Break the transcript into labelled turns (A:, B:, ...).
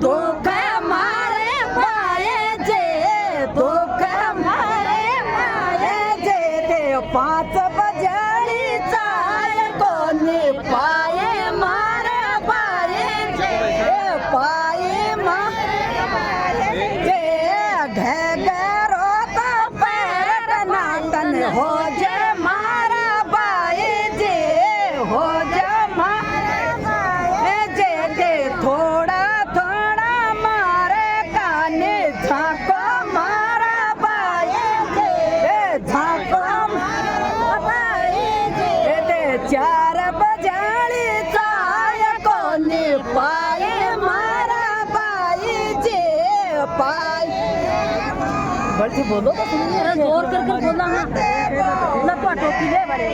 A: दुख मारे माये जे दुख मारे माये जे ते 5 बजाळी चाल कोणी पाये मारे बाये जे पाये मारे जे घरोत पैर नातन हो जे मारा बाये जे हो जे मारा बाये जे ते थोड़ा थोड़ा मारे काने झाको मारा बाये जे झाको मारा बाये जे ते 4 बजाळी चाय कोणी पाये मारा बाये जे पाय बल्कि बोलो तो सुनिए जोर कर बोलना ना टोपी ले बड़े